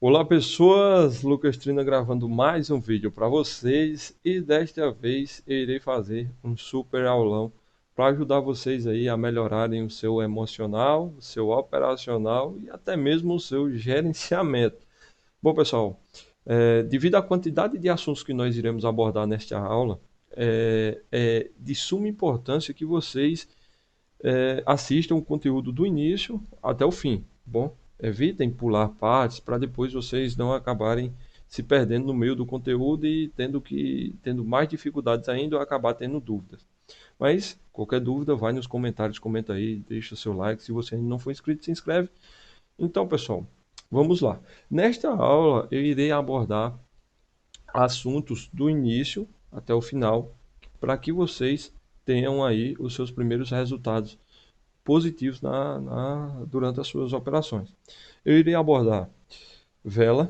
Olá pessoas, Lucas Trina gravando mais um vídeo para vocês e desta vez eu irei fazer um super aulão para ajudar vocês aí a melhorarem o seu emocional, o seu operacional e até mesmo o seu gerenciamento. Bom pessoal, devido à quantidade de assuntos que nós iremos abordar nesta aula, é de suma importância que vocês assistam o conteúdo do início até o fim, tá bom? Evitem pular partes para depois vocês não acabarem se perdendo no meio do conteúdo e tendo mais dificuldades ainda ou acabar tendo dúvidas. Mas qualquer dúvida, vai nos comentários, comenta aí, deixa seu like. Se você ainda não for inscrito, se inscreve. Então, pessoal, vamos lá. Nesta aula eu irei abordar assuntos do início até o final para que vocês tenham aí os seus primeiros resultados positivos durante as suas operações. Eu irei abordar vela,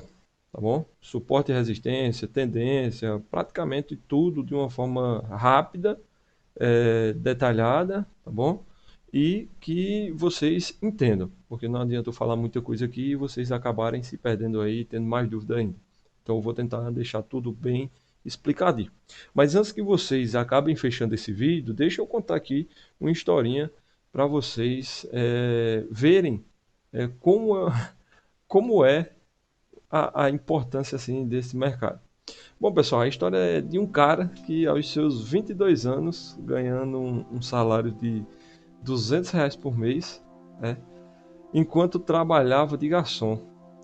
tá bom? Suporte e resistência, tendência, praticamente tudo de uma forma rápida, detalhada, tá bom? E que vocês entendam, porque não adianta eu falar muita coisa aqui e vocês acabarem se perdendo aí, tendo mais dúvida ainda. Então eu vou tentar deixar tudo bem explicadinho. Mas antes que vocês acabem fechando esse vídeo, deixa eu contar aqui uma historinha para vocês verem como, como é a importância assim desse mercado. Bom, pessoal, a história é de um cara que aos seus 22 anos, ganhando um salário de R$ 200 por mês, né, enquanto trabalhava de garçom.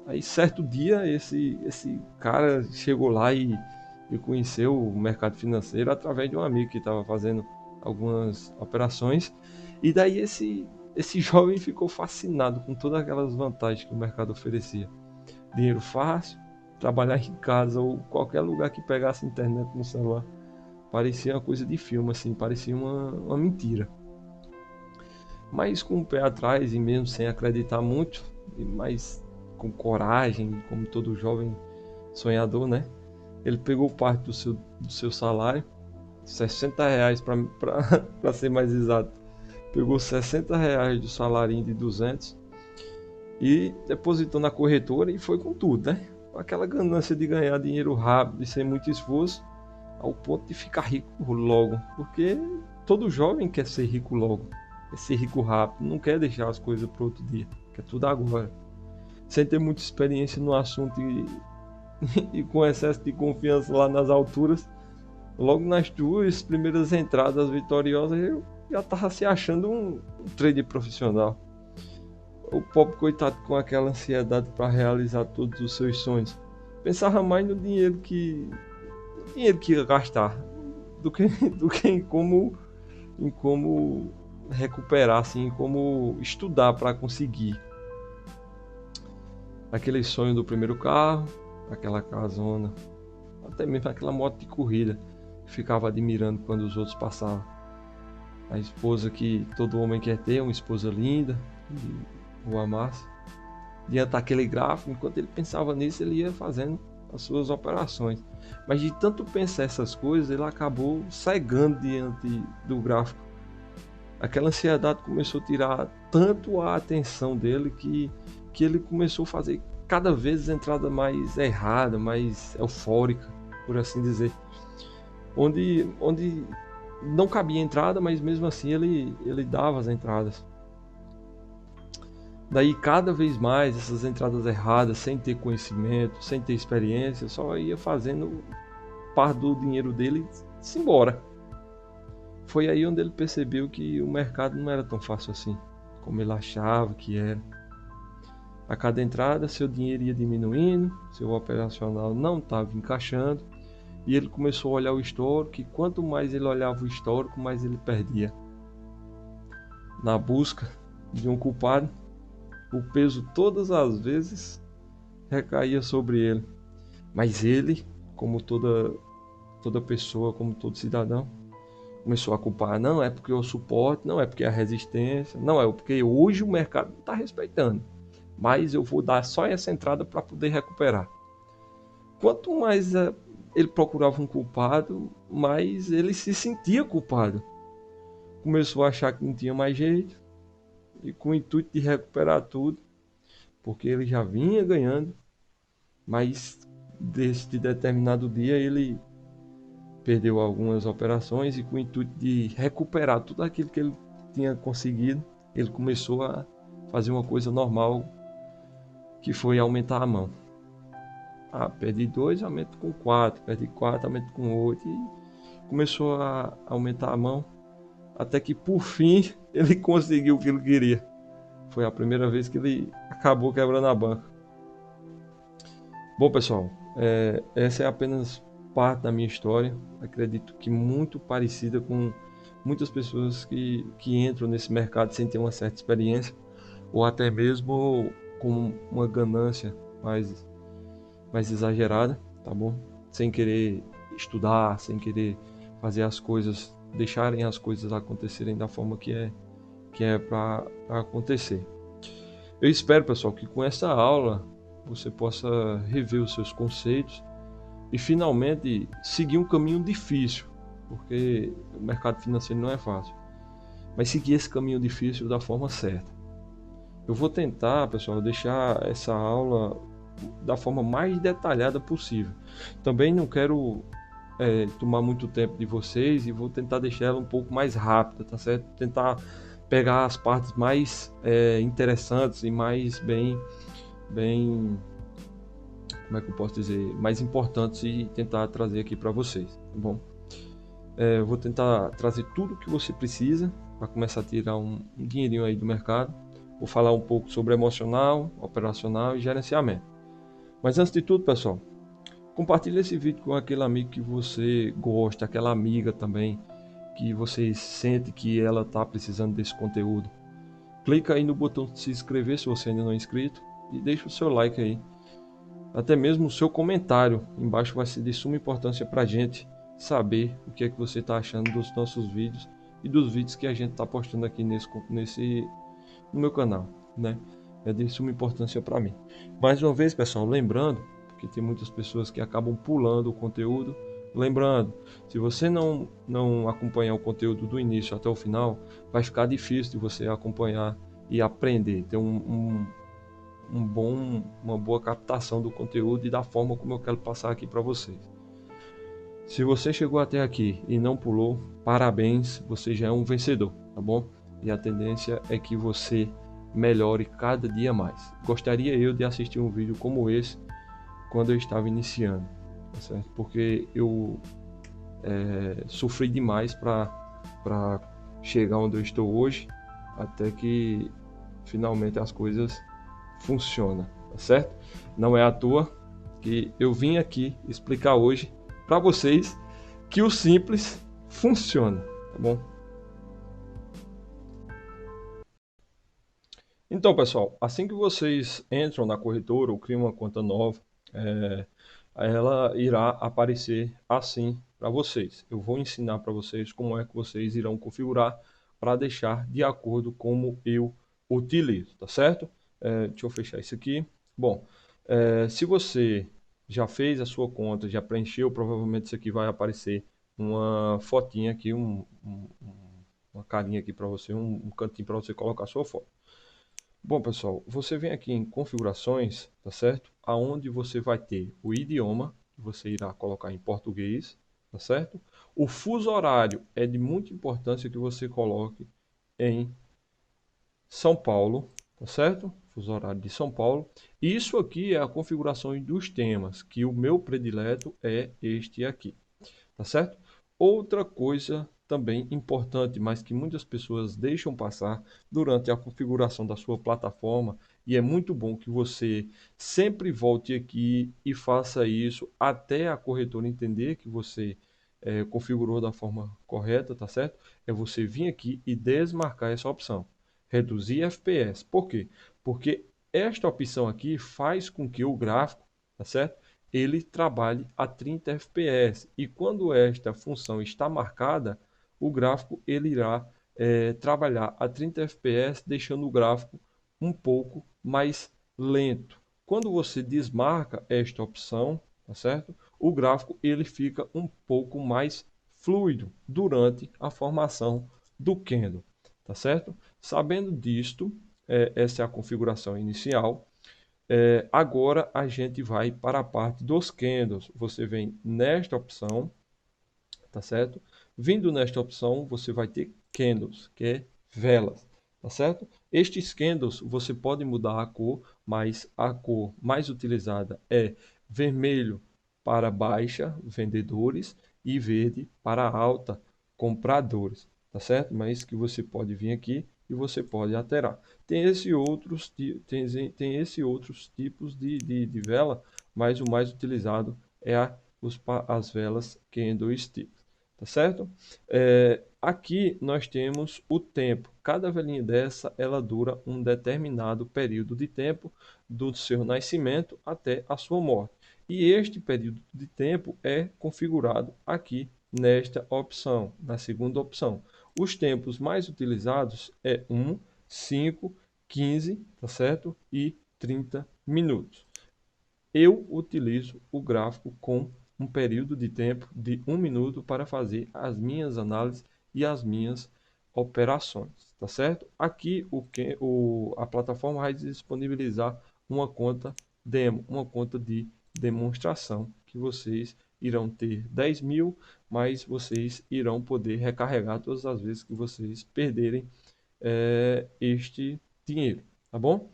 Aí certo dia esse cara chegou lá e conheceu o mercado financeiro através de um amigo que estava fazendo algumas operações. E daí esse jovem ficou fascinado com todas aquelas vantagens que o mercado oferecia. Dinheiro fácil, trabalhar em casa ou qualquer lugar que pegasse internet no celular. Parecia uma coisa de filme, assim, parecia uma mentira. Mas com o pé atrás e mesmo sem acreditar muito, mas com coragem, como todo jovem sonhador, né? Ele pegou parte do seu salário, R$ 60 para ser mais exato. Pegou R$ 60 do salário de 200 e depositou na corretora e foi com tudo, né? Com aquela ganância de ganhar dinheiro rápido e sem muito esforço, ao ponto de ficar rico logo, porque todo jovem quer ser rico logo, quer ser rico rápido, não quer deixar as coisas para outro dia, quer tudo agora. Sem ter muita experiência no assunto e com excesso de confiança lá nas alturas, logo nas duas primeiras entradas vitoriosas eu já estava se achando um trader profissional. O pobre coitado com aquela ansiedade para realizar todos os seus sonhos. Pensava mais no dinheiro que ia gastar do que, do que em como recuperar, assim, em como estudar para conseguir. Aquele sonho do primeiro carro, aquela casona, até mesmo aquela moto de corrida. Ficava admirando quando os outros passavam. A esposa que todo homem quer ter, uma esposa linda, e o amasse. Diante daquele gráfico, enquanto ele pensava nisso, ele ia fazendo as suas operações. Mas de tanto pensar essas coisas, ele acabou cegando diante do gráfico. Aquela ansiedade começou a tirar tanto a atenção dele que ele começou a fazer cada vez a entrada mais errada, mais eufórica, por assim dizer. Onde não cabia entrada, mas mesmo assim ele dava as entradas. Daí cada vez mais essas entradas erradas, sem ter conhecimento, sem ter experiência, só ia fazendo parte do dinheiro dele se embora. Foi aí onde ele percebeu que o mercado não era tão fácil assim, como ele achava que era. A cada entrada, seu dinheiro ia diminuindo, seu operacional não estava encaixando, e ele começou a olhar o histórico, e quanto mais ele olhava o histórico, mais ele perdia. Na busca de um culpado, o peso todas as vezes recaía sobre ele. Mas ele, como toda pessoa, como todo cidadão, começou a culpar. Não é porque o suporte, não é porque a resistência, não é porque hoje o mercado não está respeitando. Mas eu vou dar só essa entrada para poder recuperar. Quanto mais ele procurava um culpado, mais ele se sentia culpado. Começou a achar que não tinha mais jeito e com o intuito de recuperar tudo, porque ele já vinha ganhando mas deste determinado dia ele perdeu algumas operações e com o intuito de recuperar tudo aquilo que ele tinha conseguido, ele começou a fazer uma coisa normal, que foi aumentar a mão. Ah, perdi 2, aumento com 4, perdi 4, aumento com 8 e começou a aumentar a mão, até que por fim ele conseguiu o que ele queria. Foi a primeira vez que ele acabou quebrando a banca. Bom, pessoal, essa é apenas parte da minha história. Acredito que muito parecida com muitas pessoas que entram nesse mercado sem ter uma certa experiência, ou até mesmo com uma ganância mais exagerada, tá bom? Sem querer estudar, sem querer fazer as coisas, deixarem as coisas acontecerem da forma que é para acontecer. Eu espero, pessoal, que com essa aula você possa rever os seus conceitos e finalmente seguir um caminho difícil, porque o mercado financeiro não é fácil, mas seguir esse caminho difícil da forma certa. Eu vou tentar, pessoal, deixar essa aula da forma mais detalhada possível. Também não quero tomar muito tempo de vocês e vou tentar deixar ela um pouco mais rápida, tá certo? Tentar pegar as partes mais interessantes e mais bem, como é que eu posso dizer, mais importantes e tentar trazer aqui para vocês, tá bom? Eu vou tentar trazer tudo que você precisa para começar a tirar um dinheirinho aí do mercado. Vou falar um pouco sobre emocional, operacional e gerenciamento. Mas antes de tudo, pessoal, compartilhe esse vídeo com aquele amigo que você gosta, aquela amiga também, que você sente que ela está precisando desse conteúdo. Clica aí no botão de se inscrever se você ainda não é inscrito e deixa o seu like aí. Até mesmo o seu comentário embaixo vai ser de suma importância para a gente saber o que é que você está achando dos nossos vídeos e dos vídeos que a gente está postando aqui no meu canal, né? É de suma importância para mim. Mais uma vez, pessoal, lembrando, porque tem muitas pessoas que acabam pulando o conteúdo. Lembrando, se você não acompanhar o conteúdo do início até o final, vai ficar difícil de você acompanhar e aprender, ter uma boa captação do conteúdo e da forma como eu quero passar aqui para vocês. Se você chegou até aqui e não pulou, parabéns, você já é um vencedor, tá bom? E a tendência é que você melhore cada dia mais. Gostaria eu de assistir um vídeo como esse quando eu estava iniciando, tá certo? Porque eu sofri demais para chegar onde eu estou hoje, até que finalmente as coisas funcionam, tá certo? Não é à toa que eu vim aqui explicar hoje para vocês que o simples funciona, tá bom? Então, pessoal, assim que vocês entram na corretora ou criam uma conta nova, é, ela irá aparecer assim para vocês. Eu vou ensinar para vocês como é que vocês irão configurar para deixar de acordo como eu utilizo, tá certo? Deixa eu fechar isso aqui. Bom, se você já fez a sua conta, já preencheu, provavelmente isso aqui vai aparecer uma fotinha aqui, uma carinha aqui para você, um cantinho para você colocar a sua foto. Bom, pessoal, você vem aqui em configurações, tá certo? Aonde você vai ter o idioma, que você irá colocar em português, tá certo? O fuso horário é de muita importância que você coloque em São Paulo, tá certo? Fuso horário de São Paulo. Isso aqui é a configuração dos temas, que o meu predileto é este aqui, tá certo? Outra coisa também importante, mas que muitas pessoas deixam passar durante a configuração da sua plataforma, e é muito bom que você sempre volte aqui e faça isso até a corretora entender que você configurou da forma correta, tá certo? É você vir aqui e desmarcar essa opção, reduzir FPS. Por quê? Porque esta opção aqui faz com que o gráfico, tá certo? Ele trabalhe a 30 fps e quando esta função está marcada, o gráfico ele irá trabalhar a 30 fps, deixando o gráfico um pouco mais lento. Quando você desmarca esta opção, tá certo? O gráfico ele fica um pouco mais fluido durante a formação do candle, tá certo? Sabendo disto, essa é a configuração inicial. Agora a gente vai para a parte dos candles. Você vem nesta opção, tá certo? Vindo nesta opção, você vai ter candles, que é velas, tá certo? Estes candles você pode mudar a cor, mas a cor mais utilizada é vermelho para baixa, vendedores, e verde para alta, compradores, tá certo? Mas que você pode vir aqui e você pode alterar. Tem esse outros tipos de vela, mas o mais utilizado é as velas candlesticks, tá certo? Aqui nós temos o tempo. Cada velinha dessa, ela dura um determinado período de tempo do seu nascimento até a sua morte. E este período de tempo é configurado aqui nesta opção, na segunda opção. Os tempos mais utilizados é 1, 5, 15, tá certo? E 30 minutos. Eu utilizo o gráfico com um período de tempo de 1 minuto para fazer as minhas análises e as minhas operações, tá certo? Aqui a plataforma vai disponibilizar uma conta demo, uma conta de demonstração, que vocês irão ter 10.000, mas vocês irão poder recarregar todas as vezes que vocês perderem este dinheiro, tá bom?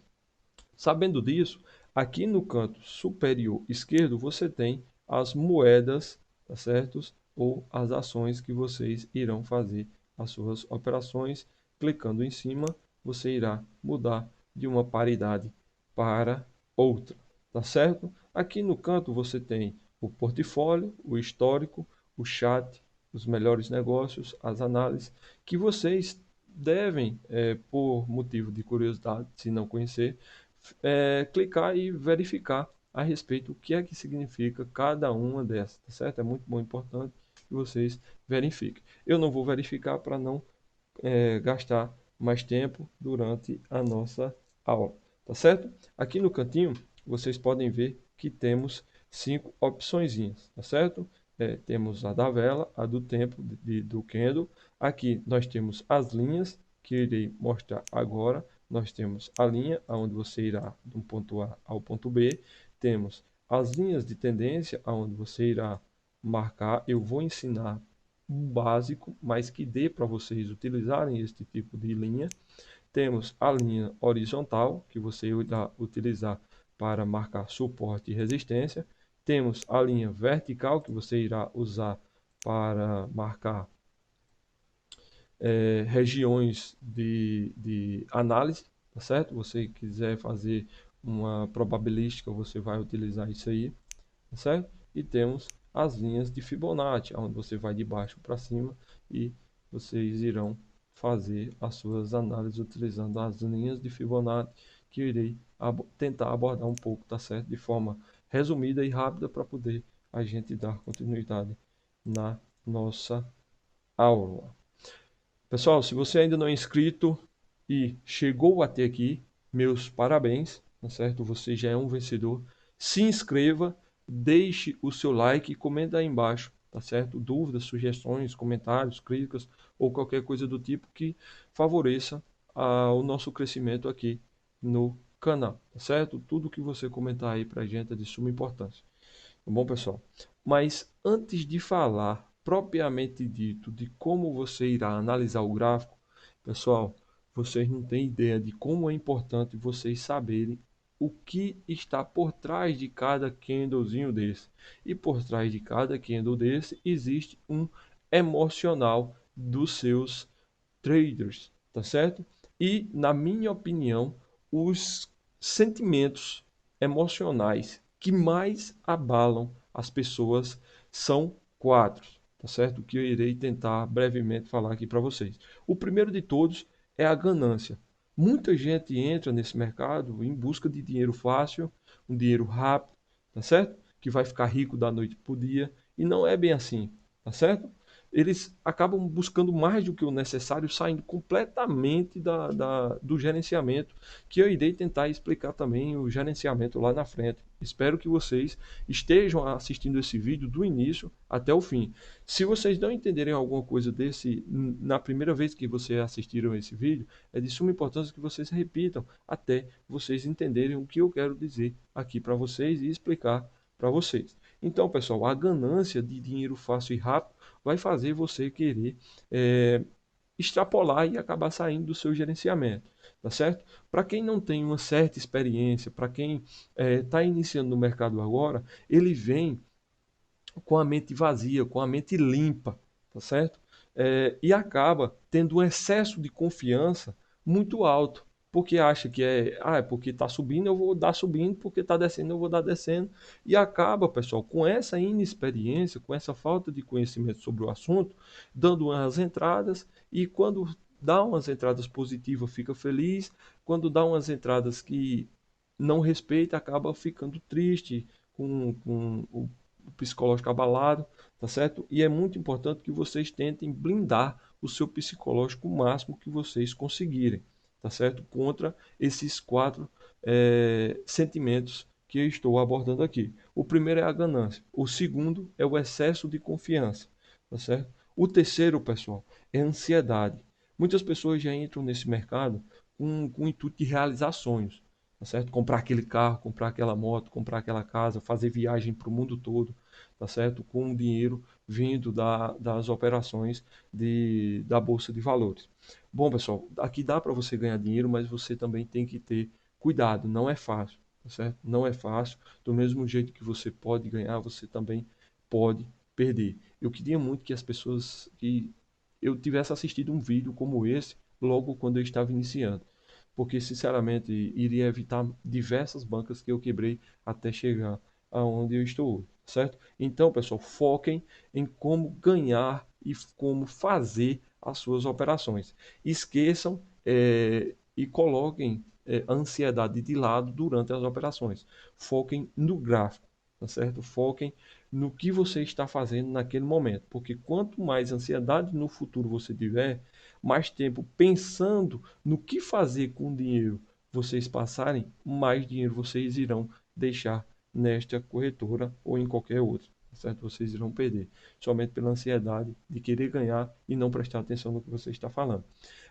Sabendo disso, aqui no canto superior esquerdo você tem as moedas, tá certo? Ou as ações que vocês irão fazer as suas operações. Clicando em cima, você irá mudar de uma paridade para outra, tá certo? Aqui no canto você tem o portfólio, o histórico, o chat, os melhores negócios, as análises que vocês devem, por motivo de curiosidade, se não conhecer, clicar e verificar a respeito do que é que significa cada uma dessas, tá certo? É muito bom, importante que vocês verifiquem. Eu não vou verificar para não gastar mais tempo durante a nossa aula, tá certo? Aqui no cantinho vocês podem ver que temos 5 opções, tá certo? Temos a da vela, a do tempo do candle. Aqui nós temos as linhas que eu irei mostrar agora. Nós temos a linha onde você irá do ponto A ao ponto B. Temos as linhas de tendência onde você irá marcar. Eu vou ensinar um básico, mas que dê para vocês utilizarem este tipo de linha. Temos a linha horizontal, que você irá utilizar para marcar suporte e resistência. Temos a linha vertical, que você irá usar para marcar regiões de análise, tá certo? Você quiser fazer uma probabilística, você vai utilizar isso aí, tá certo? E temos as linhas de Fibonacci, onde você vai de baixo para cima e vocês irão fazer as suas análises utilizando as linhas de Fibonacci, que eu irei tentar abordar um pouco, tá certo? De forma resumida e rápida para poder a gente dar continuidade na nossa aula. Pessoal, se você ainda não é inscrito e chegou até aqui, meus parabéns, tá certo? Você já é um vencedor. Se inscreva, deixe o seu like e comenta aí embaixo, tá certo? Dúvidas, sugestões, comentários, críticas ou qualquer coisa do tipo que favoreça o nosso crescimento aqui no canal, tá certo? Tudo que você comentar aí pra gente é de suma importância. Tá bom, pessoal? Mas antes de falar propriamente dito de como você irá analisar o gráfico, pessoal, vocês não têm ideia de como é importante vocês saberem o que está por trás de cada candlezinho desse. E por trás de cada candle desse existe um emocional dos seus traders, tá certo? E, na minha opinião, os sentimentos emocionais que mais abalam as pessoas são 4, tá certo? Que eu irei tentar brevemente falar aqui para vocês. O primeiro de todos é a ganância. Muita gente entra nesse mercado em busca de dinheiro fácil, um dinheiro rápido, tá certo? Que vai ficar rico da noite para o dia, e não é bem assim, tá certo? eles acabam buscando mais do que o necessário, saindo completamente do gerenciamento, que eu irei tentar explicar também o gerenciamento lá na frente. Espero que vocês estejam assistindo esse vídeo do início até o fim. Se vocês não entenderem alguma coisa desse na primeira vez que vocês assistiram esse vídeo, é de suma importância que vocês repitam até vocês entenderem o que eu quero dizer aqui para vocês e explicar para vocês. Então, pessoal, a ganância de dinheiro fácil e rápido vai fazer você querer extrapolar e acabar saindo do seu gerenciamento, tá certo? Para quem não tem uma certa experiência, para quem está iniciando no mercado agora, ele vem com a mente vazia, com a mente limpa, tá certo? E acaba tendo um excesso de confiança muito alto, porque acha que é porque está subindo, eu vou dar subindo, porque está descendo, eu vou dar descendo, e acaba, pessoal, com essa inexperiência, com essa falta de conhecimento sobre o assunto, dando umas entradas, e quando dá umas entradas positivas, fica feliz, quando dá umas entradas que não respeita, acaba ficando triste, com o psicológico abalado, tá certo? E é muito importante que vocês tentem blindar o seu psicológico o máximo que vocês conseguirem, tá certo? Contra esses quatro sentimentos que eu estou abordando aqui. O primeiro é a ganância, o segundo é o excesso de confiança, tá certo? O terceiro, pessoal, é a ansiedade. Muitas pessoas já entram nesse mercado com o intuito de realizar sonhos, tá certo? Comprar aquele carro, comprar aquela moto, comprar aquela casa, fazer viagem para o mundo todo, tá certo? Com o dinheiro vindo das operações da Bolsa de Valores. Bom, pessoal, aqui dá para você ganhar dinheiro, mas você também tem que ter cuidado, não é fácil, tá certo? Não é fácil, do mesmo jeito que você pode ganhar, você também pode perder. Eu queria muito que as pessoas, que eu tivesse assistido um vídeo como esse logo quando eu estava iniciando, porque sinceramente iria evitar diversas bancas que eu quebrei até chegar aonde eu estou hoje, certo? Então, pessoal, foquem em como ganhar e como fazer as suas operações. Esqueçam e coloquem a ansiedade de lado durante as operações. Foquem no gráfico, tá certo? Foquem no que você está fazendo naquele momento, porque quanto mais ansiedade no futuro você tiver, mais tempo pensando no que fazer com o dinheiro vocês passarem, mais dinheiro vocês irão deixar nesta corretora ou em qualquer outra, certo? Vocês irão perder, somente pela ansiedade de querer ganhar e não prestar atenção no que você está falando.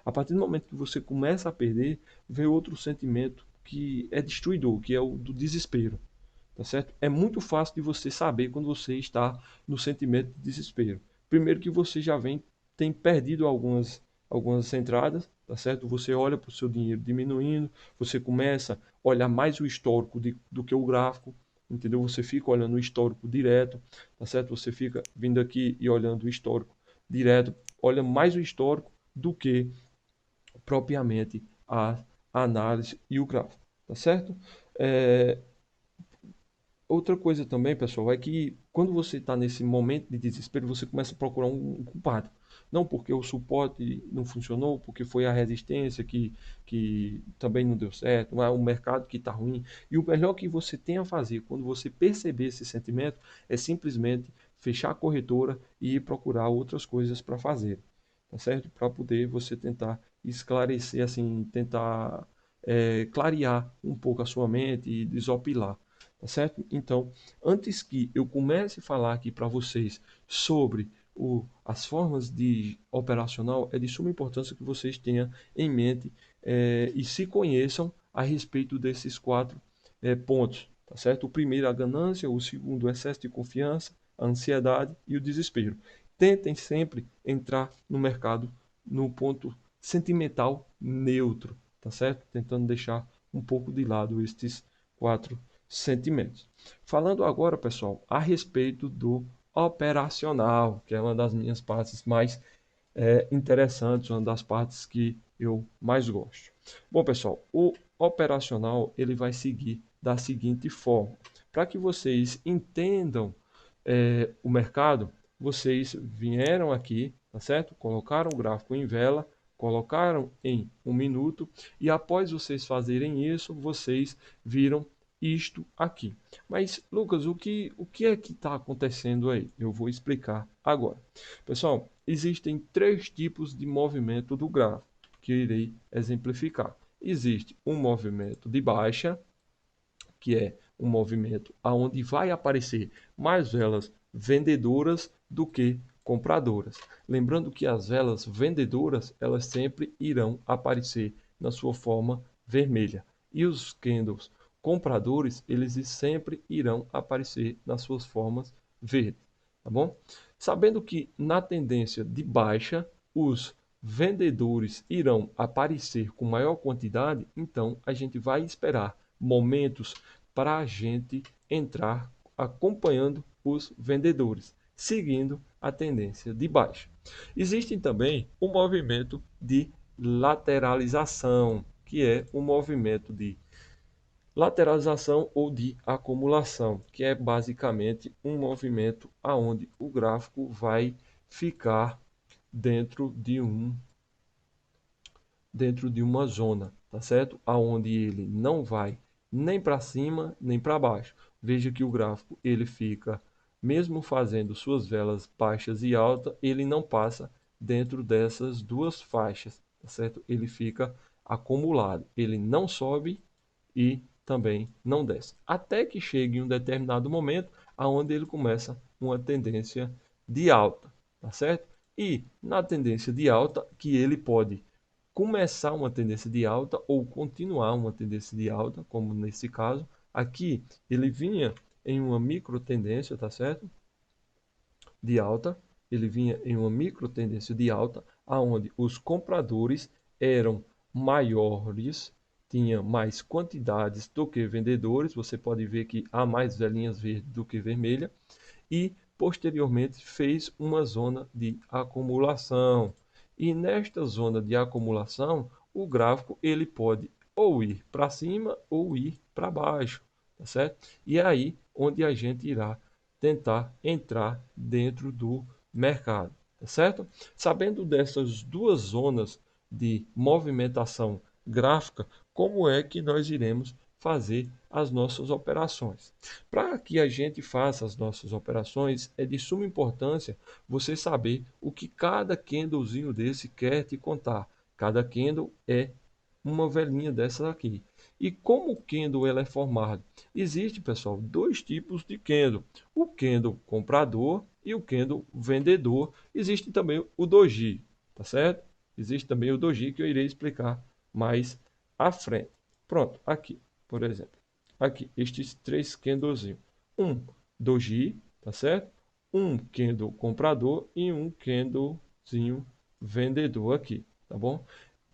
A partir do momento que você começa a perder, vem outro sentimento que é destruidor, que é o do desespero, tá certo? É muito fácil de você saber quando você está no sentimento de desespero. Primeiro que você já tem perdido algumas entradas, tá certo? Você olha para o seu dinheiro diminuindo, você começa a olhar mais o histórico do que o gráfico, entendeu? Você fica olhando o histórico direto, tá certo? Você fica vindo aqui e olhando o histórico direto, olha mais o histórico do que propriamente a análise e o gráfico, tá certo? É, Outra coisa também, pessoal, é que quando você está nesse momento de desespero, você começa a procurar um culpado. Não porque o suporte não funcionou, porque foi a resistência que também não deu certo, não é o mercado que está ruim. E o melhor que você tem a fazer quando você perceber esse sentimento é simplesmente fechar a corretora e ir procurar outras coisas para fazer, tá certo? Para poder você tentar esclarecer, assim, tentar clarear um pouco a sua mente e desopilar. Tá certo? Então, antes que eu comece a falar aqui para vocês sobre as formas de operacional, é de suma importância que vocês tenham em mente e se conheçam a respeito desses quatro pontos. Tá certo? O primeiro, a ganância, o segundo, o excesso de confiança, a ansiedade e o desespero. Tentem sempre entrar no mercado no ponto sentimental neutro, tá certo? Tentando deixar um pouco de lado estes quatro sentimentos. Falando agora, pessoal, a respeito do operacional, que é uma das minhas partes mais interessantes, uma das partes que eu mais gosto. Bom, pessoal, o operacional ele vai seguir da seguinte forma. Para que vocês entendam o mercado, vocês vieram aqui, tá certo? Colocaram o gráfico em vela, colocaram em 1 minuto e após vocês fazerem isso, vocês viram isto aqui. Mas, Lucas, o que é que está acontecendo aí? Eu vou explicar agora. Pessoal, existem três tipos de movimento do gráfico, que eu irei exemplificar. Existe um movimento de baixa, que é um movimento onde vai aparecer mais velas vendedoras do que compradoras. Lembrando que as velas vendedoras, elas sempre irão aparecer na sua forma vermelha. E os candles compradores, eles sempre irão aparecer nas suas formas verdes, tá bom? Sabendo que na tendência de baixa, os vendedores irão aparecer com maior quantidade, então a gente vai esperar momentos para a gente entrar acompanhando os vendedores, seguindo a tendência de baixa. Existe também o movimento de lateralização, que é o movimento de lateralização ou de acumulação, que é basicamente um movimento aonde o gráfico vai ficar dentro de uma zona, tá certo? Aonde ele não vai nem para cima nem para baixo. Veja que o gráfico ele fica, mesmo fazendo suas velas baixas e altas, ele não passa dentro dessas duas faixas, tá certo? Ele fica acumulado, ele não sobe e também não desce, até que chegue em um determinado momento aonde ele começa uma tendência de alta, tá certo? E na tendência de alta que ele pode começar uma tendência de alta ou continuar uma tendência de alta, como nesse caso. Aqui ele vinha em uma micro tendência, tá certo? De alta. Ele vinha em uma micro tendência de alta, aonde os compradores eram maiores, tinha mais quantidades do que vendedores. Você pode ver que há mais velinhas verdes do que vermelha. E posteriormente fez uma zona de acumulação. E nesta zona de acumulação, o gráfico ele pode ou ir para cima ou ir para baixo, tá certo? E é aí onde a gente irá tentar entrar dentro do mercado, tá certo? Sabendo dessas duas zonas de movimentação gráfica, como é que nós iremos fazer as nossas operações? Para que a gente faça as nossas operações, é de suma importância você saber o que cada candlezinho desse quer te contar. Cada candle é uma velinha dessa aqui. E como o candle ela é formado? Existe, pessoal, dois tipos de candle. O candle comprador e o candle vendedor. Existe também o doji, tá certo? Existe também o doji que eu irei explicar mais à frente. Pronto, aqui, por exemplo. Aqui, estes três candlezinhos. Um doji, tá certo? Um candle comprador e um candlezinho vendedor aqui, tá bom?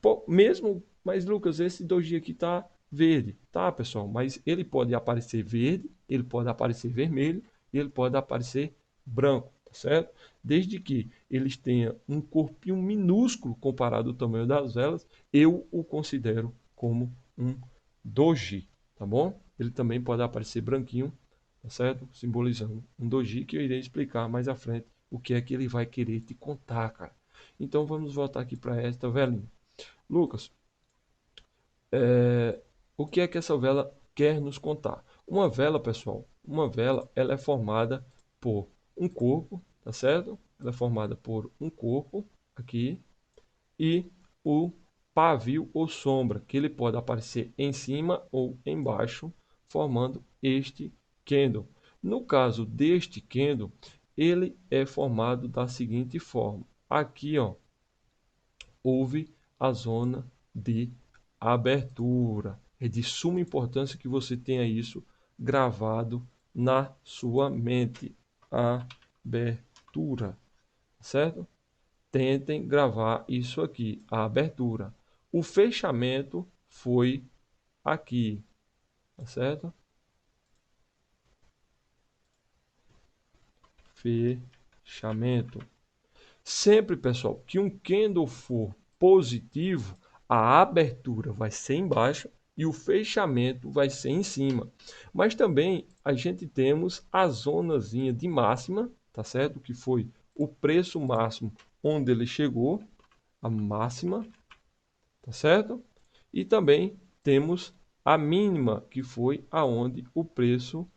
Pô, mesmo, mas Lucas, esse doji aqui tá verde, tá, pessoal? Mas ele pode aparecer verde, ele pode aparecer vermelho e ele pode aparecer branco, tá certo? Desde que eles tenham um corpinho minúsculo comparado ao tamanho das velas, eu o considero como um doji, tá bom? Ele também pode aparecer branquinho, tá certo? Simbolizando um doji que eu irei explicar mais à frente o que é que ele vai querer te contar, cara. Então vamos voltar aqui para esta velinha. Lucas, o que é que essa vela quer nos contar? Uma vela, pessoal, uma vela, ela é formada por um corpo, tá certo? Ela é formada por um corpo aqui e o pavio ou sombra, que ele pode aparecer em cima ou embaixo, formando este candle. No caso deste candle, ele é formado da seguinte forma. Aqui, ó, houve a zona de abertura. É de suma importância que você tenha isso gravado na sua mente. Abertura, certo? Tentem gravar isso aqui, a abertura. O fechamento foi aqui, tá certo? Fechamento. Sempre, pessoal, que um candle for positivo, a abertura vai ser embaixo e o fechamento vai ser em cima. Mas também a gente temos a zonazinha de máxima, tá certo? Que foi o preço máximo onde ele chegou, a máxima, tá certo? E também temos a mínima, que foi aonde o preço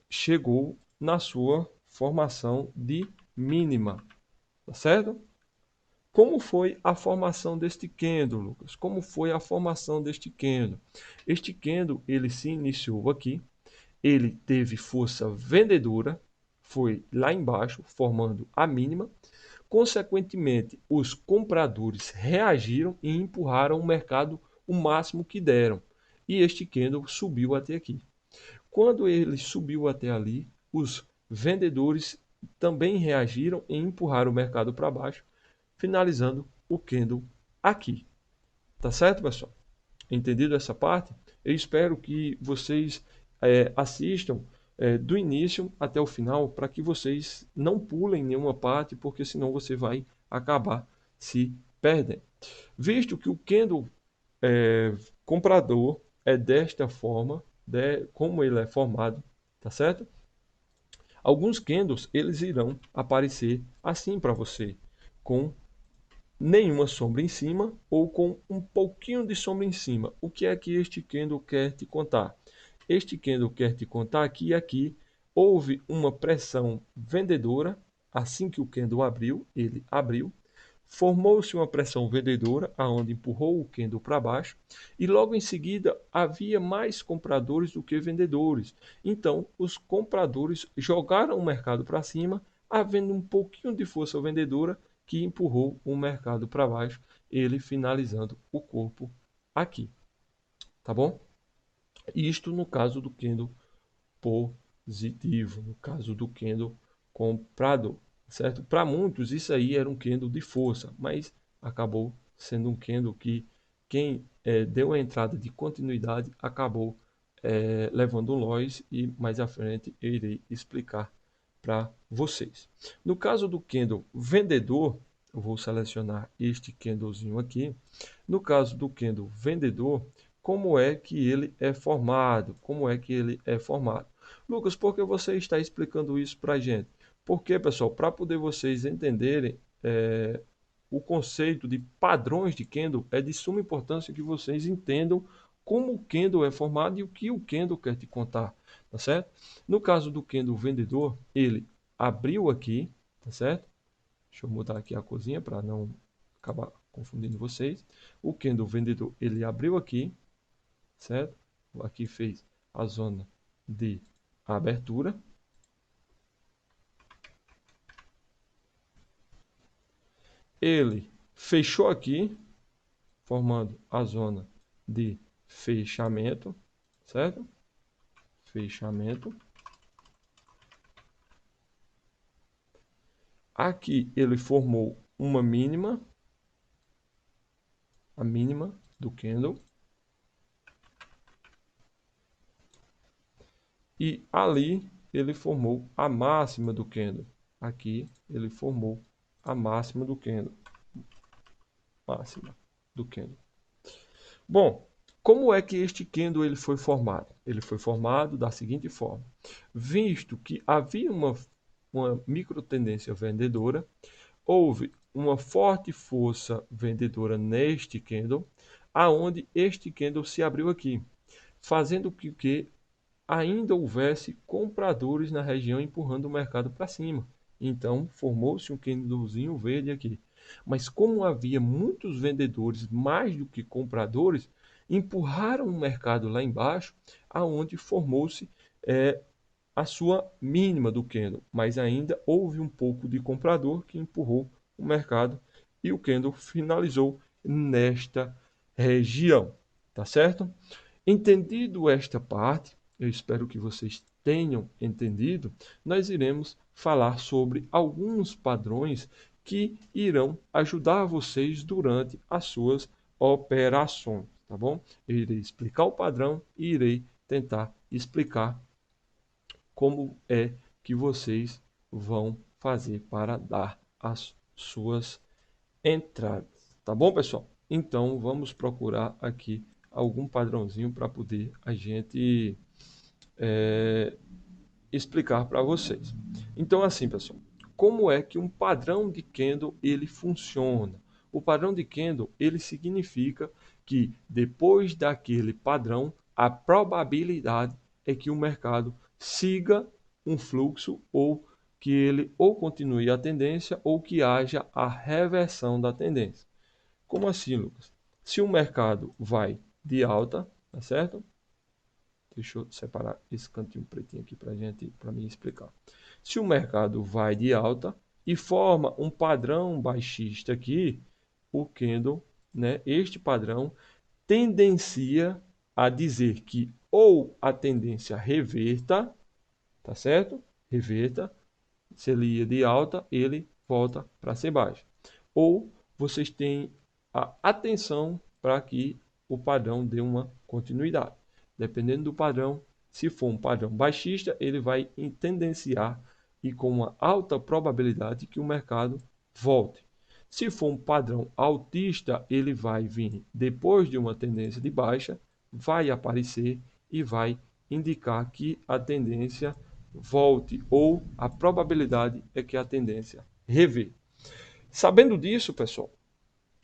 chegou na sua formação de mínima, tá certo? Como foi a formação deste candle, Lucas? Como foi a formação deste candle? Este candle, ele se iniciou aqui, ele teve força vendedora, foi lá embaixo, formando a mínima. Consequentemente, os compradores reagiram e empurraram o mercado o máximo que deram. E este candle subiu até aqui. Quando ele subiu até ali, os vendedores também reagiram e empurraram o mercado para baixo, finalizando o candle aqui. Tá certo, pessoal? Entendido essa parte? Eu espero que vocês assistam do início até o final para que vocês não pulem nenhuma parte, porque senão você vai acabar se perdendo. Visto que o candle comprador é desta forma, como ele é formado, tá certo? Alguns candles eles irão aparecer assim para você, com nenhuma sombra em cima ou com um pouquinho de sombra em cima. O que é que este candle quer te contar? Este candle quer te contar que aqui houve uma pressão vendedora assim que o candle abriu, ele abriu, formou-se uma pressão vendedora aonde empurrou o candle para baixo e logo em seguida havia mais compradores do que vendedores. Então, os compradores jogaram o mercado para cima, havendo um pouquinho de força vendedora que empurrou o mercado para baixo, ele finalizando o corpo aqui, tá bom? Isto no caso do candle positivo, no caso do candle comprador, certo? Para muitos isso aí era um candle de força, mas acabou sendo um candle que quem deu a entrada de continuidade acabou levando um loss e mais à frente eu irei explicar para vocês. No caso do candle vendedor, eu vou selecionar este candlezinho aqui. No caso do candle vendedor, como é que ele é formado? Como é que ele é formado? Lucas, por que você está explicando isso para a gente? Porque, pessoal, para poder vocês entenderem o conceito de padrões de candle, é de suma importância que vocês entendam como o candle é formado e o que o candle quer te contar, tá certo? No caso do candle vendedor, ele abriu aqui, tá certo? Deixa eu mudar aqui a corzinha para não acabar confundindo vocês. O candle vendedor, ele abriu aqui, certo? Aqui fez a zona de abertura. Ele fechou aqui, formando a zona de fechamento, certo? Fechamento. Aqui ele formou uma mínima, a mínima do candle. E ali ele formou a máxima do candle. Aqui ele formou a máxima do candle. Máxima do candle. Bom, como é que este candle ele foi formado? Ele foi formado da seguinte forma. Visto que havia uma micro tendência vendedora, houve uma forte força vendedora neste candle, aonde este candle se abriu aqui, fazendo com que ainda houvesse compradores na região empurrando o mercado para cima. Então, formou-se um candlezinho verde aqui. Mas como havia muitos vendedores, mais do que compradores, empurraram o mercado lá embaixo, aonde formou-se a sua mínima do candle. Mas ainda houve um pouco de comprador que empurrou o mercado e o candle finalizou nesta região. Tá certo? Entendido esta parte, eu espero que vocês tenham entendido, nós iremos falar sobre alguns padrões que irão ajudar vocês durante as suas operações, tá bom? Eu irei explicar o padrão e irei tentar explicar como é que vocês vão fazer para dar as suas entradas, tá bom, pessoal? Então, vamos procurar aqui algum padrãozinho para poder a gente explicar para vocês. Então, assim, pessoal, como é que um padrão de candle ele funciona? O padrão de candle ele significa que depois daquele padrão, a probabilidade é que o mercado siga um fluxo ou que ele ou continue a tendência ou que haja a reversão da tendência. Como assim, Lucas? Se o mercado vai de alta, tá certo? Deixa eu separar esse cantinho pretinho aqui para mim explicar. Se o mercado vai de alta e forma um padrão baixista aqui, o candle, né, este padrão tendencia a dizer que ou a tendência reverta, tá certo? Reverta, se ele ia de alta, ele volta para ser baixo. Ou vocês têm a atenção para que o padrão dê uma continuidade. Dependendo do padrão, se for um padrão baixista, ele vai tendenciar e com uma alta probabilidade que o mercado volte. Se for um padrão altista, ele vai vir depois de uma tendência de baixa, vai aparecer e vai indicar que a tendência volte ou a probabilidade é que a tendência revê. Sabendo disso, pessoal,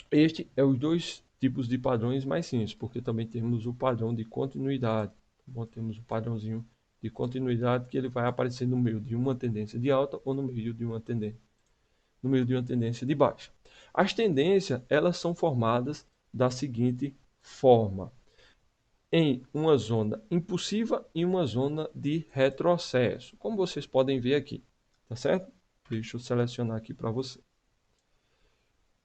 este é os dois tipos de padrões mais simples, porque também temos o padrão de continuidade. Bom, temos o padrãozinho de continuidade que ele vai aparecer no meio de uma tendência de alta ou no meio de uma tendência de baixa. As tendências, elas são formadas da seguinte forma: em uma zona impulsiva e uma zona de retrocesso, como vocês podem ver aqui, tá certo? Deixa eu selecionar aqui para você.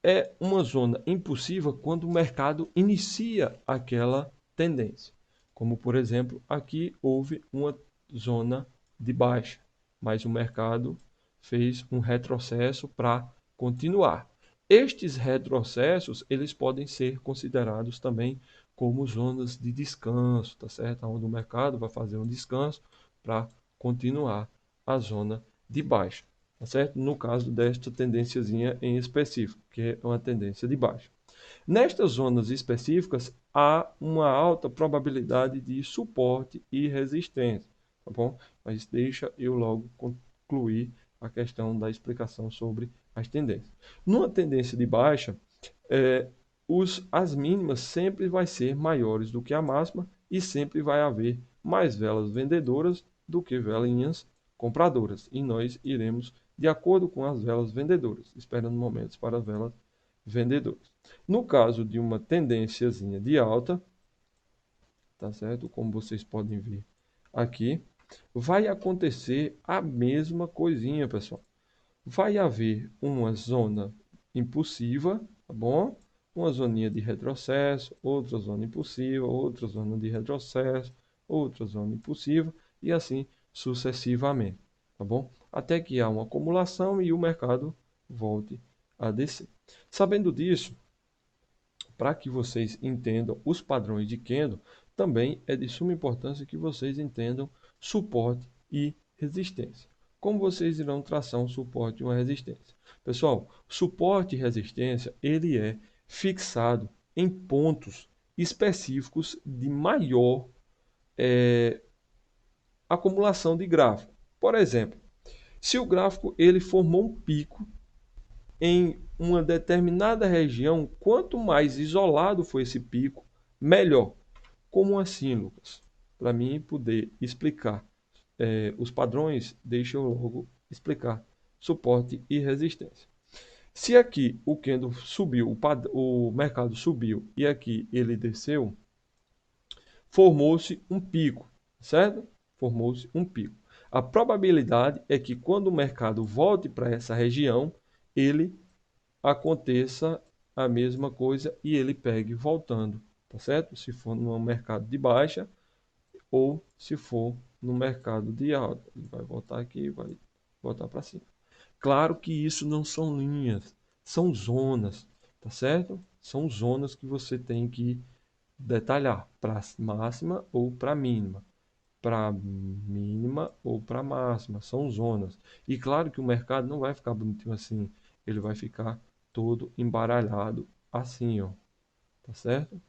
É uma zona impulsiva quando o mercado inicia aquela tendência. Como, por exemplo, aqui houve uma zona de baixa, mas o mercado fez um retrocesso para continuar. Estes retrocessos, eles podem ser considerados também como zonas de descanso, tá certo? Onde o mercado vai fazer um descanso para continuar a zona de baixa. Tá certo? No caso desta tendênciazinha em específico, que é uma tendência de baixa. Nestas zonas específicas, há uma alta probabilidade de suporte e resistência, tá bom? Mas deixa eu logo concluir a questão da explicação sobre as tendências. Numa tendência de baixa, as mínimas sempre vai ser maiores do que a máxima e sempre vai haver mais velas vendedoras do que velinhas compradoras. E nós iremos de acordo com as velas vendedoras, esperando momentos para as velas vendedoras. No caso de uma tendênciazinha de alta, tá certo? Como vocês podem ver aqui, vai acontecer a mesma coisinha, pessoal. Vai haver uma zona impulsiva, tá bom? Uma zoninha de retrocesso, outra zona impulsiva, outra zona de retrocesso, outra zona impulsiva e assim sucessivamente, tá bom? Até que há uma acumulação e o mercado volte a descer. Sabendo disso, para que vocês entendam os padrões de candle, também é de suma importância que vocês entendam suporte e resistência. Como vocês irão traçar um suporte e uma resistência? Pessoal, suporte e resistência, ele é fixado em pontos específicos de maior acumulação de gráfico. Por exemplo, se o gráfico ele formou um pico em uma determinada região, quanto mais isolado for esse pico, melhor. Como assim, Lucas? Para mim poder explicar os padrões, deixa eu logo explicar suporte e resistência. Se aqui o candle subiu, o mercado subiu e aqui ele desceu, formou-se um pico, certo? Formou-se um pico. A probabilidade é que quando o mercado volte para essa região, ele aconteça a mesma coisa e ele pegue voltando, tá certo? Se for no mercado de baixa ou se for no mercado de alta. Ele vai voltar aqui e vai voltar para cima. Claro que isso não são linhas, são zonas, tá certo? São zonas que você tem que detalhar para máxima ou para mínima. Para mínima ou para máxima, são zonas. E claro que o mercado não vai ficar bonitinho assim, ele vai ficar todo embaralhado assim, ó. Tá certo?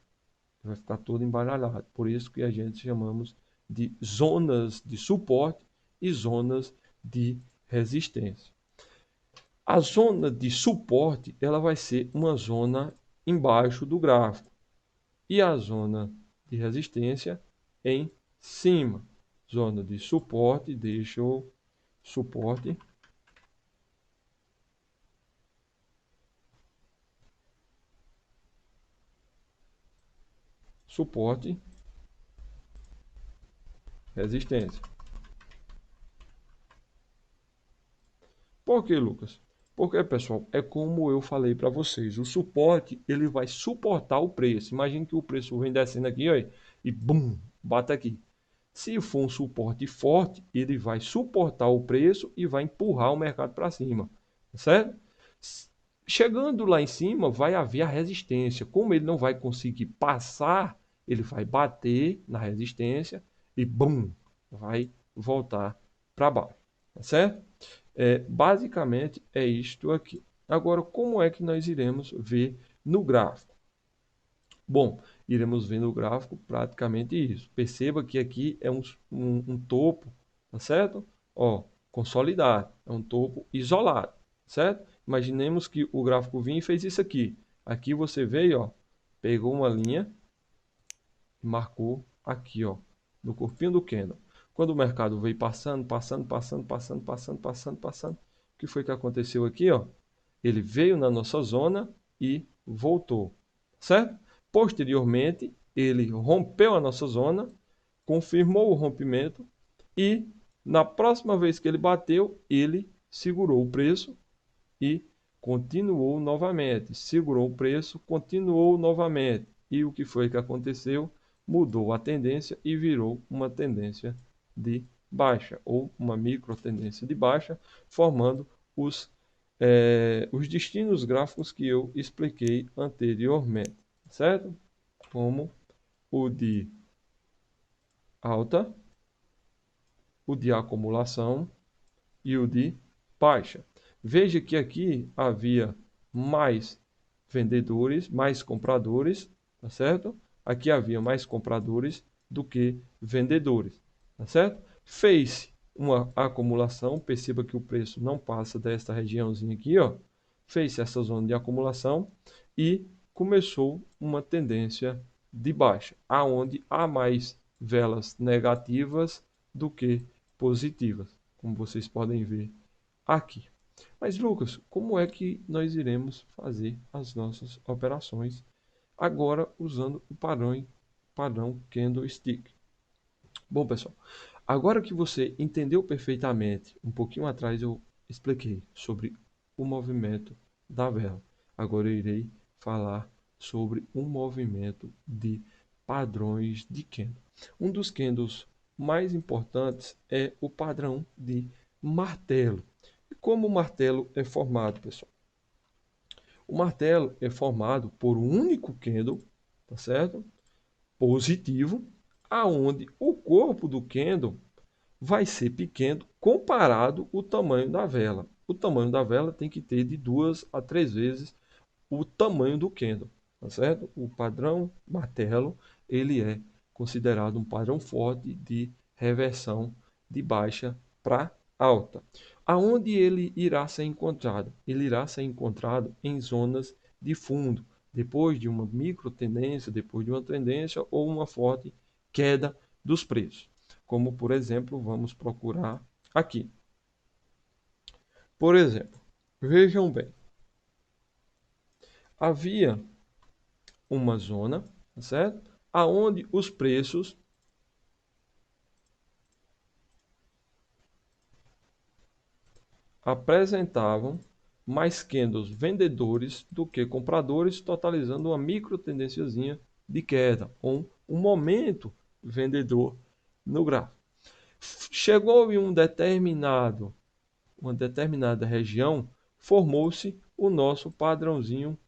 Vai ficar todo embaralhado. Por isso que a gente chamamos de zonas de suporte e zonas de resistência. A zona de suporte, ela vai ser uma zona embaixo do gráfico. E a zona de resistência em cima. Zona de suporte, deixa eu suporte suporte, resistência. Por que, Lucas? Porque, pessoal, é como eu falei para vocês, o suporte, ele vai suportar o preço. Imagine que o preço vem descendo aqui, ó, e bum, bate aqui. Se for um suporte forte, ele vai suportar o preço e vai empurrar o mercado para cima, certo? Chegando lá em cima, vai haver a resistência. Como ele não vai conseguir passar, ele vai bater na resistência e bum, vai voltar para baixo, tá certo? Basicamente é isto aqui. Agora, como é que nós iremos ver no gráfico? Bom, iremos ver no gráfico praticamente isso. Perceba que aqui é um topo, tá certo? Ó, consolidado, é um topo isolado, certo? Imaginemos que o gráfico vinha e fez isso aqui. Aqui você veio, ó, pegou uma linha e marcou aqui, ó, no corpinho do candle. Quando o mercado veio passando, o que foi que aconteceu aqui, ó? Ele veio na nossa zona e voltou, certo? Posteriormente, ele rompeu a nossa zona, confirmou o rompimento e na próxima vez que ele bateu, ele segurou o preço e continuou novamente. Segurou o preço, continuou novamente. E o que foi que aconteceu? Mudou a tendência e virou uma tendência de baixa, ou uma micro tendência de baixa, formando os destinos gráficos que eu expliquei anteriormente, certo? Como o de alta, o de acumulação e o de baixa. Veja que aqui havia mais vendedores, mais compradores, tá certo? Aqui havia mais compradores do que vendedores, tá certo? Fez uma acumulação, perceba que o preço não passa desta regiãozinha aqui, ó. Fez essa zona de acumulação e começou uma tendência de baixa, aonde há mais velas negativas do que positivas, como vocês podem ver aqui. Mas, Lucas, como é que nós iremos fazer as nossas operações agora usando o padrão Candlestick? Bom, pessoal, agora que você entendeu perfeitamente, um pouquinho atrás eu expliquei sobre o movimento da vela. Agora eu irei falar sobre um movimento de padrões de candle. Um dos candles mais importantes é o padrão de martelo. E como o martelo é formado, pessoal? O martelo é formado por um único candle, tá certo? Positivo, aonde o corpo do candle vai ser pequeno comparado ao tamanho da vela. O tamanho da vela tem que ter de 2 a 3 vezes o tamanho do candle, tá certo? O padrão martelo, ele é considerado um padrão forte de reversão de baixa para alta. Aonde ele irá ser encontrado? Ele irá ser encontrado em zonas de fundo, depois de uma micro tendência, depois de uma tendência ou uma forte queda dos preços. Como, por exemplo, vamos procurar aqui. Por exemplo, vejam bem, havia uma zona, certo? Aonde os preços apresentavam mais candles vendedores do que compradores, totalizando uma micro tendenciazinha de queda, com um momento vendedor no gráfico. Chegou em uma determinada região, formou-se o nosso padrãozinho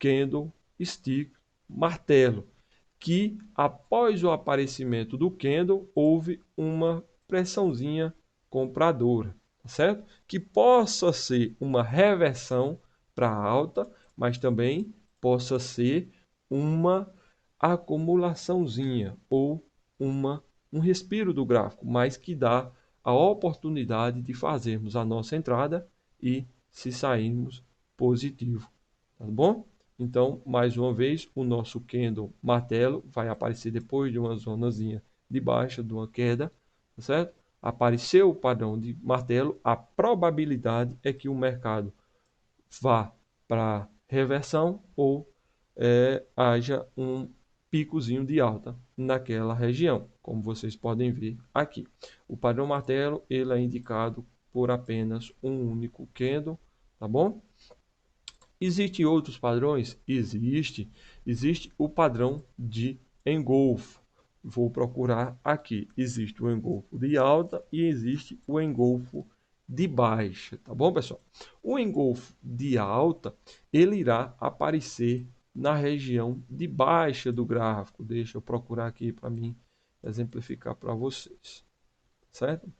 candlestick martelo, que após o aparecimento do candle houve uma pressãozinha compradora, tá certo? Que possa ser uma reversão para alta, mas também possa ser uma acumulaçãozinha ou um respiro do gráfico, mas que dá a oportunidade de fazermos a nossa entrada e se sairmos positivo, tá bom? Então, mais uma vez, o nosso candle martelo vai aparecer depois de uma zonazinha de baixa, de uma queda, tá certo? Apareceu o padrão de martelo, a probabilidade é que o mercado vá para reversão ou haja um picozinho de alta naquela região, como vocês podem ver aqui. O padrão martelo, ele é indicado por apenas um único candle, tá bom? Existem outros padrões? Existe o padrão de engolfo. Vou procurar aqui. Existe o engolfo de alta e existe o engolfo de baixa, tá bom, pessoal? O engolfo de alta, ele irá aparecer na região de baixa do gráfico. Deixa eu procurar aqui para mim exemplificar para vocês, certo?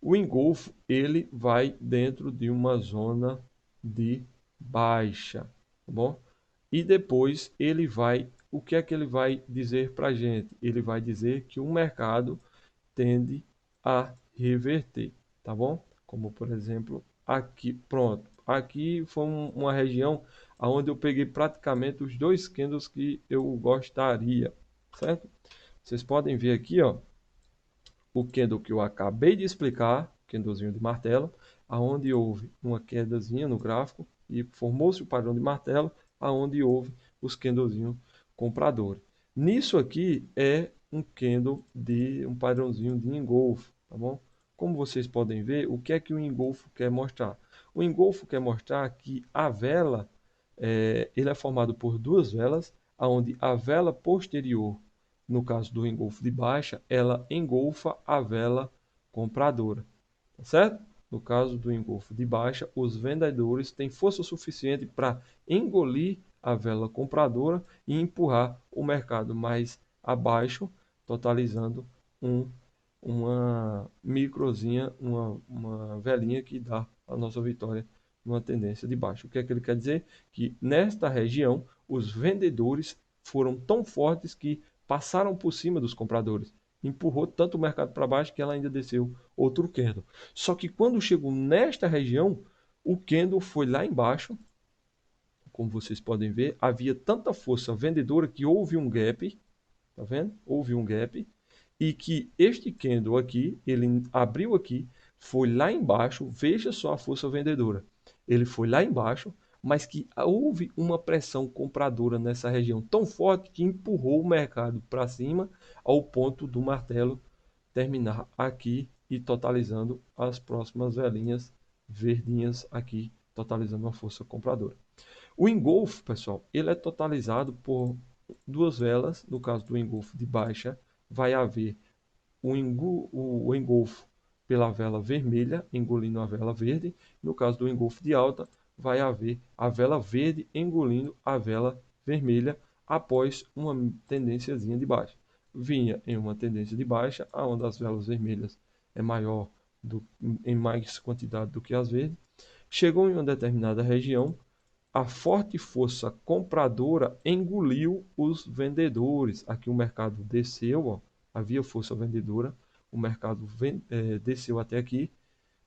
O engolfo, ele vai dentro de uma zona de baixa, tá bom? E depois ele vai, o que é que ele vai dizer para a gente? Ele vai dizer que o mercado tende a reverter, tá bom? Como por exemplo aqui, pronto. Aqui foi uma região onde eu peguei praticamente os dois candles que eu gostaria, certo? Vocês podem ver aqui, ó, o candle que eu acabei de explicar, candlezinho de martelo, aonde houve uma quedazinha no gráfico e formou-se o padrão de martelo, aonde houve os candlezinhos compradores. Nisso aqui é um candle de um padrãozinho de engolfo, tá bom? Como vocês podem ver, o que é que o engolfo quer mostrar? O engolfo quer mostrar que a vela, ele é formado por duas velas, aonde a vela posterior, no caso do engolfo de baixa, ela engolfa a vela compradora, tá certo? No caso do engolfo de baixa, os vendedores têm força suficiente para engolir a vela compradora e empurrar o mercado mais abaixo, totalizando uma microzinha, uma velinha que dá a nossa vitória numa tendência de baixo. O que é que ele quer dizer? Que nesta região, os vendedores foram tão fortes que passaram por cima dos compradores. Empurrou tanto o mercado para baixo que ela ainda desceu outro candle. Só que quando chegou nesta região, o candle foi lá embaixo. Como vocês podem ver, havia tanta força vendedora que houve um gap, tá vendo? Houve um gap e que este candle aqui, ele abriu aqui, foi lá embaixo, veja só a força vendedora. Ele foi lá embaixo, mas que houve uma pressão compradora nessa região tão forte que empurrou o mercado para cima ao ponto do martelo terminar aqui e totalizando as próximas velinhas verdinhas aqui, totalizando uma força compradora. O engolfo, pessoal, ele é totalizado por duas velas. No caso do engolfo de baixa, vai haver o engolfo pela vela vermelha, engolindo a vela verde. No caso do engolfo de alta, vai haver a vela verde engolindo a vela vermelha após uma tendênciazinha de baixa. Vinha em uma tendência de baixa, onde as velas vermelhas é maior em mais quantidade do que as verdes. Chegou em uma determinada região, a forte força compradora engoliu os vendedores. Aqui o mercado desceu, ó, havia força vendedora, o mercado desceu até aqui,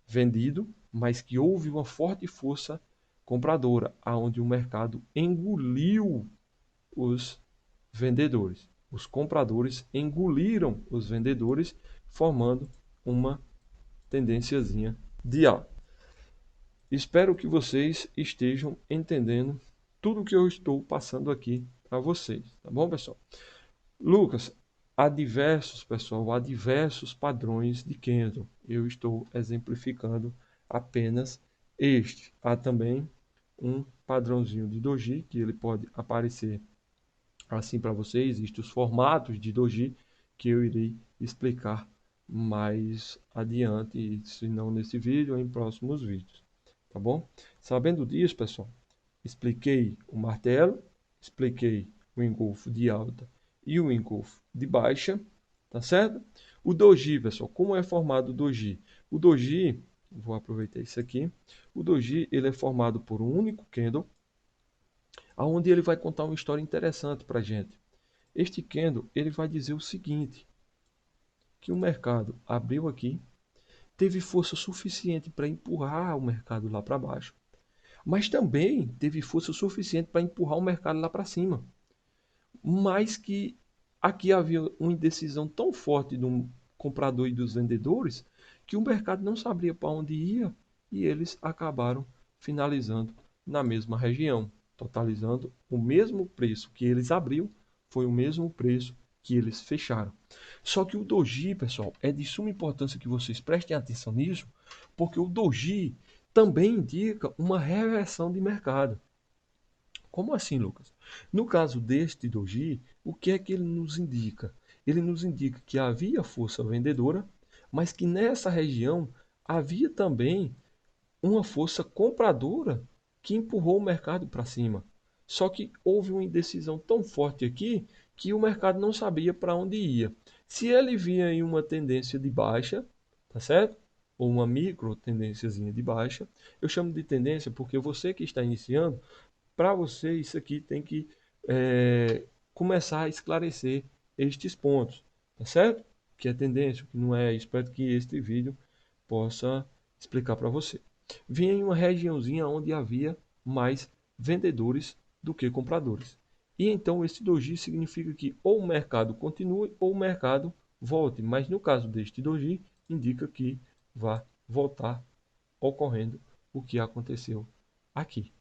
vendido, mas que houve uma forte força compradora, aonde o mercado engoliu os vendedores. Os compradores engoliram os vendedores, formando uma tendênciazinha de alta. Espero que vocês estejam entendendo tudo que eu estou passando aqui para vocês, tá bom, pessoal? Lucas, há diversos padrões de candle. Eu estou exemplificando apenas este. Há também um padrãozinho de doji, que ele pode aparecer assim para vocês. Existem os formatos de doji que eu irei explicar mais adiante, se não nesse vídeo, ou em próximos vídeos. Tá bom? Sabendo disso, pessoal, expliquei o martelo, expliquei o engolfo de alta e o engolfo de baixa, tá certo? O doji, pessoal, como é formado o doji? O doji, vou aproveitar isso aqui, o doji ele é formado por um único candle, aonde ele vai contar uma história interessante para a gente. Este candle ele vai dizer o seguinte, que o mercado abriu aqui, teve força suficiente para empurrar o mercado lá para baixo, mas também teve força suficiente para empurrar o mercado lá para cima. Mas que aqui havia uma indecisão tão forte do comprador e dos vendedores que o mercado não sabia para onde ia e eles acabaram finalizando na mesma região, totalizando o mesmo preço que eles abriu, foi o mesmo preço que eles fecharam. Só que o doji, pessoal, é de suma importância que vocês prestem atenção nisso, porque o doji também indica uma reversão de mercado. Como assim, Lucas? No caso deste doji, o que é que ele nos indica? Ele nos indica que havia força vendedora, mas que nessa região havia também uma força compradora que empurrou o mercado para cima. Só que houve uma indecisão tão forte aqui que o mercado não sabia para onde ia. Se ele via em uma tendência de baixa, tá certo? Ou uma micro tendênciazinha de baixa, eu chamo de tendência porque você que está iniciando, para você isso aqui tem que começar a esclarecer estes pontos, tá certo? Que é tendência, que não é. Espero que este vídeo possa explicar para você. Vinha em uma regiãozinha onde havia mais vendedores do que compradores. E então esse doji significa que ou o mercado continue ou o mercado volte. Mas no caso deste doji, indica que vai voltar ocorrendo o que aconteceu aqui.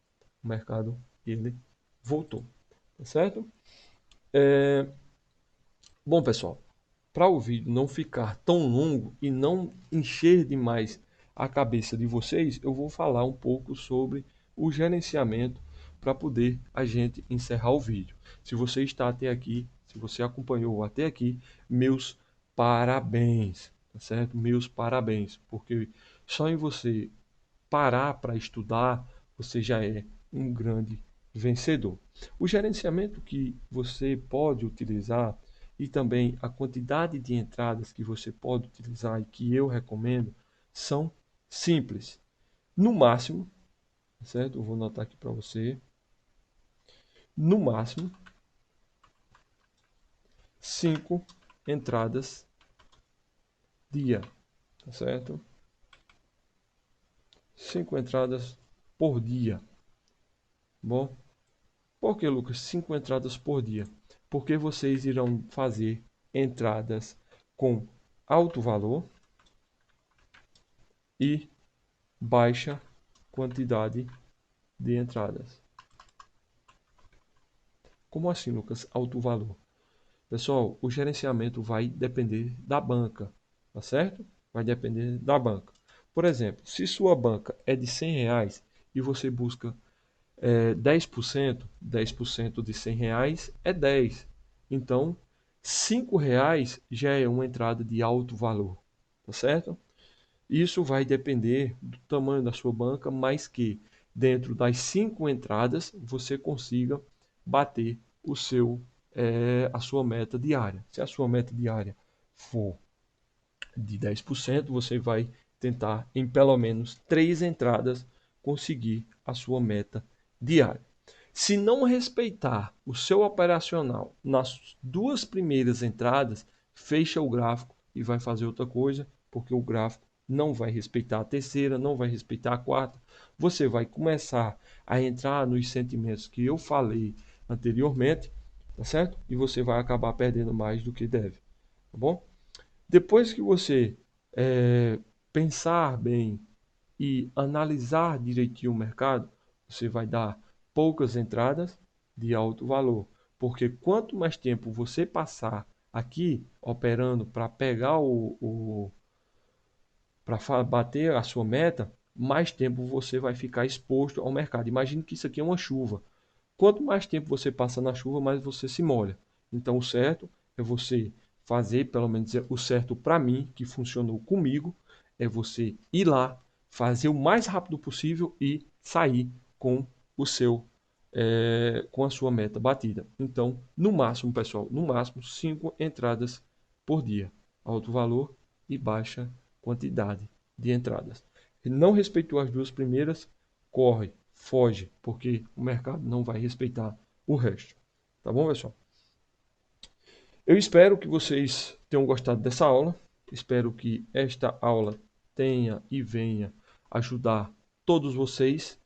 O mercado ele voltou, tá certo? Bom, pessoal, para o vídeo não ficar tão longo e não encher demais a cabeça de vocês, eu vou falar um pouco sobre o gerenciamento para poder a gente encerrar o vídeo. Se você está até aqui, se você acompanhou até aqui, meus parabéns, tá certo? Meus parabéns, porque só em você parar para estudar, você já é um grande vencedor. O gerenciamento que você pode utilizar e também a quantidade de entradas que você pode utilizar e que eu recomendo são simples. No máximo, certo? Eu vou anotar aqui para você. No máximo, 5 entradas dia, tá certo? 5 entradas por dia. Bom, por que, Lucas? 5 entradas por dia. Porque vocês irão fazer entradas com alto valor e baixa quantidade de entradas. Como assim, Lucas? Alto valor. Pessoal, o gerenciamento vai depender da banca, tá certo? Vai depender da banca. Por exemplo, se sua banca é de R$ 100 e você busca 10% de R$ 100 é 10. Então, R$ 5 já é uma entrada de alto valor, tá certo? Isso vai depender do tamanho da sua banca, mas que dentro das 5 entradas você consiga bater a sua meta diária. Se a sua meta diária for de 10%, você vai tentar em pelo menos 3 entradas conseguir a sua meta diária. Se não respeitar o seu operacional nas 2 primeiras entradas, fecha o gráfico e vai fazer outra coisa, porque o gráfico não vai respeitar a terceira, não vai respeitar a quarta. Você vai começar a entrar nos sentimentos que eu falei anteriormente, tá certo? E você vai acabar perdendo mais do que deve, tá bom? Depois que você pensar bem e analisar direitinho o mercado, você vai dar poucas entradas de alto valor. Porque quanto mais tempo você passar aqui operando para pegar para bater a sua meta, mais tempo você vai ficar exposto ao mercado. Imagine que isso aqui é uma chuva. Quanto mais tempo você passa na chuva, mais você se molha. Então, o certo é você fazer, pelo menos o certo para mim, que funcionou comigo, é você ir lá, fazer o mais rápido possível e sair com o seu com a sua meta batida. Então, no máximo, pessoal, no máximo 5 entradas por dia, alto valor e baixa quantidade de entradas. Ele não respeitou as 2 primeiras, corre, foge, porque o mercado não vai respeitar o resto. Tá bom, pessoal? Eu espero que vocês tenham gostado dessa aula. Espero que esta aula tenha e venha ajudar todos vocês.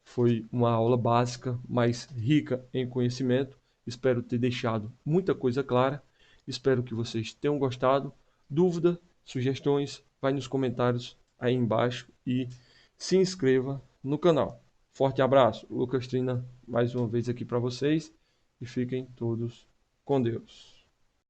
Foi uma aula básica, mas rica em conhecimento. Espero ter deixado muita coisa clara. Espero que vocês tenham gostado. Dúvida, sugestões, vai nos comentários aí embaixo e se inscreva no canal. Forte abraço, Lucas Trina, mais uma vez aqui para vocês e fiquem todos Com Deus.